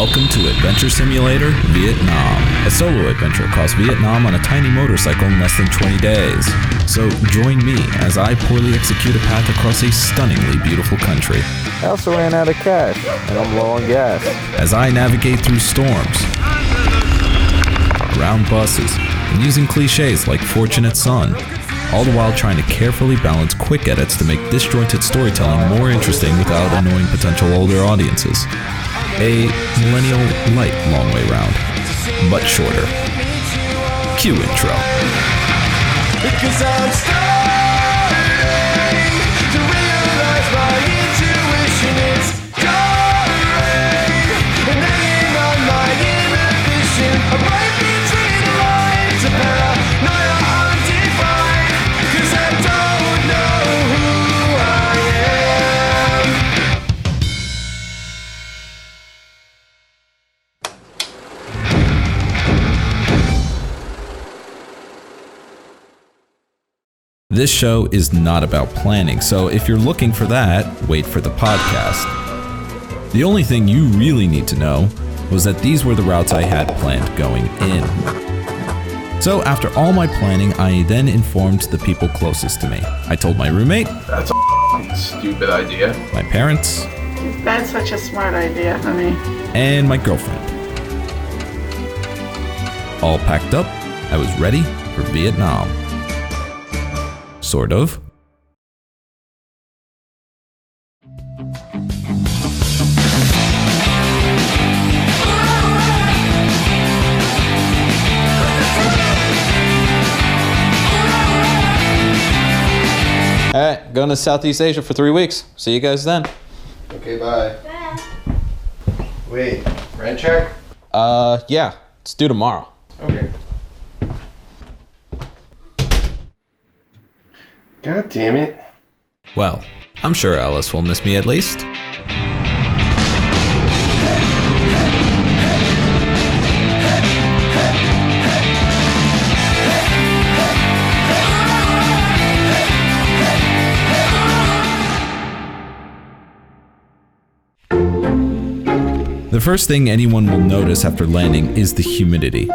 Welcome to Adventure Simulator Vietnam, a solo adventure across Vietnam on a tiny motorcycle in less than 20 days. So join me as I poorly execute a path across a stunningly beautiful country. I also ran out of cash, and I'm low on gas. As I navigate through storms, around buses, and using cliches like Fortunate Son, all the while trying to carefully balance quick edits to make disjointed storytelling more interesting without annoying potential older audiences. A millennial light long way round, but shorter. Cue intro. Because I'm starting to realize my intuition is correct, and hanging on my inhibition. I'm right between the lines of paranoia undefined, 'cause I don't know who I am. This show is not about planning, so if you're looking for that, wait for the podcast. The only thing you really need to know was that these were the routes I had planned going in. So after all my planning, I then informed the people closest to me. I told my roommate, That's a f***ing stupid idea. my parents, That's such a smart idea, honey. and my girlfriend. All packed up, I was ready for Vietnam. Sort of. Alright, going to Southeast Asia for 3 weeks. See you guys then. Okay, bye. Wait, rent check? Yeah, it's due tomorrow. Okay. God damn it. Well, I'm sure Alice will miss me at least. The first thing anyone will notice after landing is the humidity.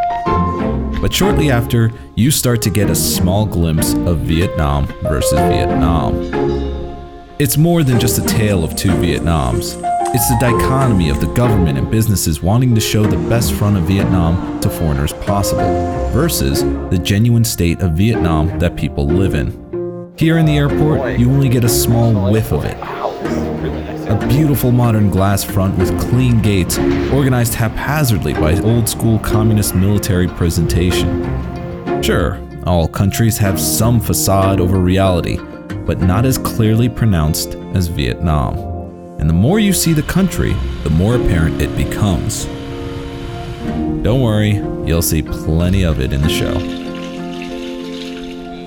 But shortly after, you start to get a small glimpse of Vietnam versus Vietnam. It's more than just a tale of two Vietnams. It's the dichotomy of the government and businesses wanting to show the best front of Vietnam to foreigners possible, versus the genuine state of Vietnam that people live in. Here in the airport, you only get a small whiff of it. A beautiful modern glass front with clean gates, organized haphazardly by old-school communist military presentation. Sure, all countries have some facade over reality, but not as clearly pronounced as Vietnam. And the more you see the country, the more apparent it becomes. Don't worry, you'll see plenty of it in the show.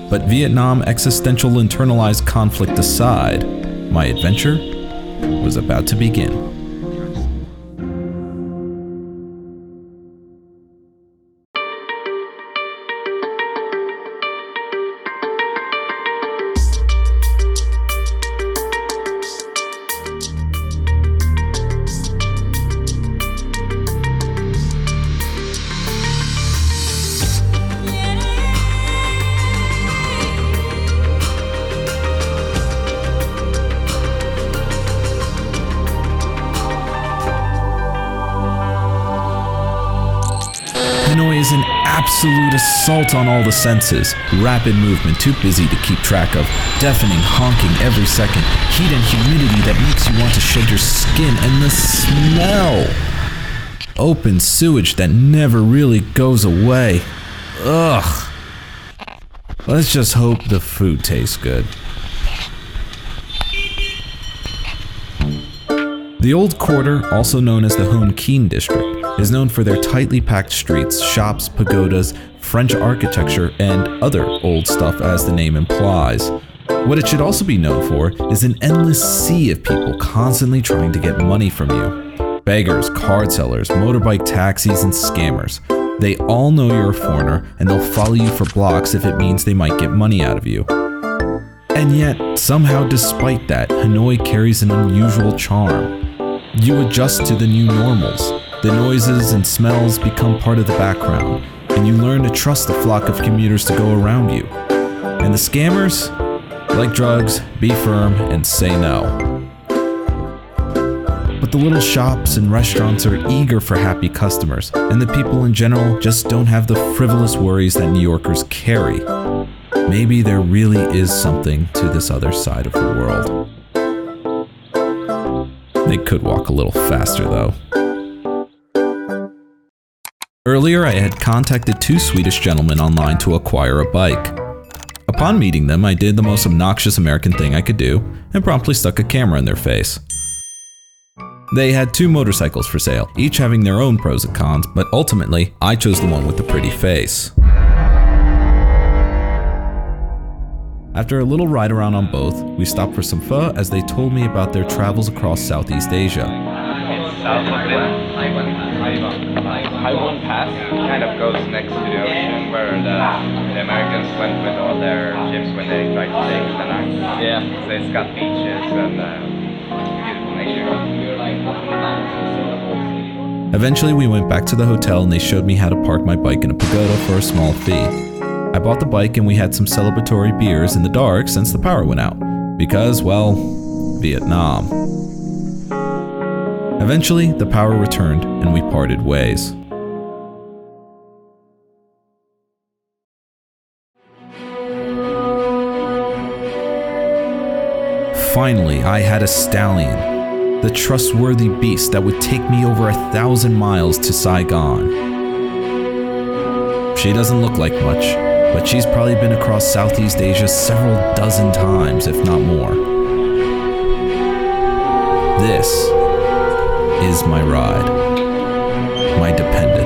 But Vietnam existential internalized conflict aside, my adventure was about to begin. Hanoi is an absolute assault on all the senses. Rapid movement, too busy to keep track of. Deafening honking every second. Heat and humidity that makes you want to shed your skin. And the smell! Open sewage that never really goes away. Ugh. Let's just hope the food tastes good. The Old Quarter, also known as the Hon Kien district, is known for their tightly packed streets, shops, pagodas, French architecture, and other old stuff as the name implies. What it should also be known for is an endless sea of people constantly trying to get money from you. Beggars, card sellers, motorbike taxis, and scammers. They all know you're a foreigner, and they'll follow you for blocks if it means they might get money out of you. And yet, somehow despite that, Hanoi carries an unusual charm. You adjust to the new normals. The noises and smells become part of the background, and you learn to trust the flock of commuters to go around you. And the scammers? Like drugs, be firm and say no. But the little shops and restaurants are eager for happy customers, and the people in general just don't have the frivolous worries that New Yorkers carry. Maybe there really is something to this other side of the world. They could walk a little faster though. Earlier, I had contacted 2 Swedish gentlemen online to acquire a bike. Upon meeting them, I did the most obnoxious American thing I could do and promptly stuck a camera in their face. They had 2 motorcycles for sale, each having their own pros and cons, but ultimately, I chose the one with the pretty face. After a little ride around on both, we stopped for some pho as they told me about their travels across Southeast Asia. South of it, Haiwan Pass kind of goes next to the ocean where the Americans went with all their ships when they tried to take Da Nang. Yeah. So it's got beaches and beautiful nature. Eventually, we went back to the hotel and they showed me how to park my bike in a pagoda for a small fee. I bought the bike and we had some celebratory beers in the dark since the power went out. Because, well, Vietnam. Eventually, the power returned and we parted ways. Finally, I had a stallion, the trustworthy beast that would take me over 1,000 miles to Saigon. She doesn't look like much, but she's probably been across Southeast Asia several dozen times, if not more. This is my ride, my dependent.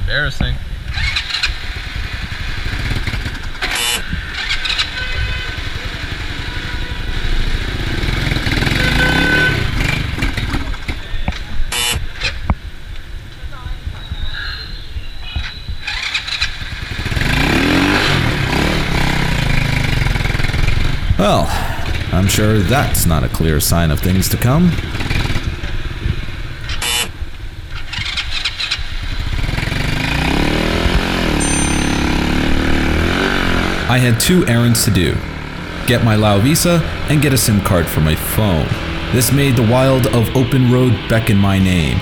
Embarrassing. Well, I'm sure that's not a clear sign of things to come. I had 2 errands to do. Get my Lao Visa and get a SIM card for my phone. This made the wild of open road beckon my name.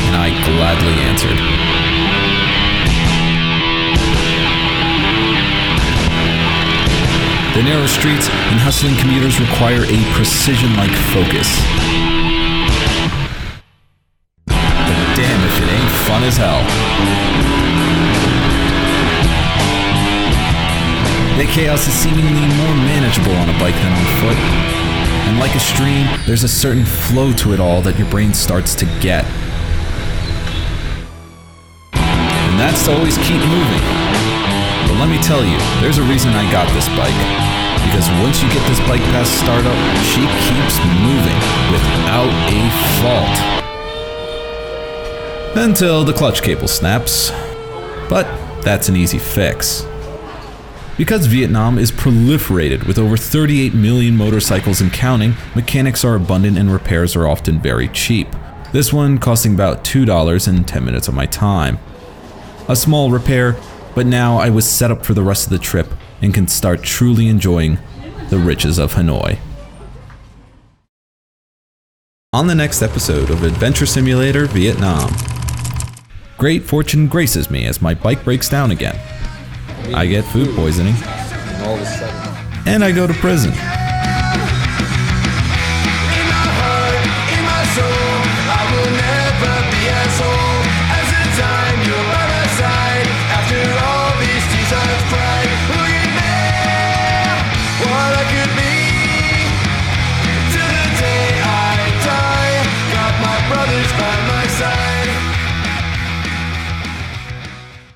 And I gladly answered. The narrow streets and hustling commuters require a precision-like focus. But damn if it ain't fun as hell. The chaos is seemingly more manageable on a bike than on foot. And like a stream, there's a certain flow to it all that your brain starts to get. And that's to always keep moving. But let me tell you, there's a reason I got this bike. Because once you get this bike past startup, she keeps moving without a fault. Until the clutch cable snaps. But that's an easy fix. Because Vietnam is proliferated with over 38 million motorcycles and counting, mechanics are abundant and repairs are often very cheap. This one costing about $2 and 10 minutes of my time. A small repair, but now I was set up for the rest of the trip and can start truly enjoying the riches of Hanoi. On the next episode of Adventure Simulator Vietnam, great fortune graces me as my bike breaks down again. I get food poisoning, and I go to prison.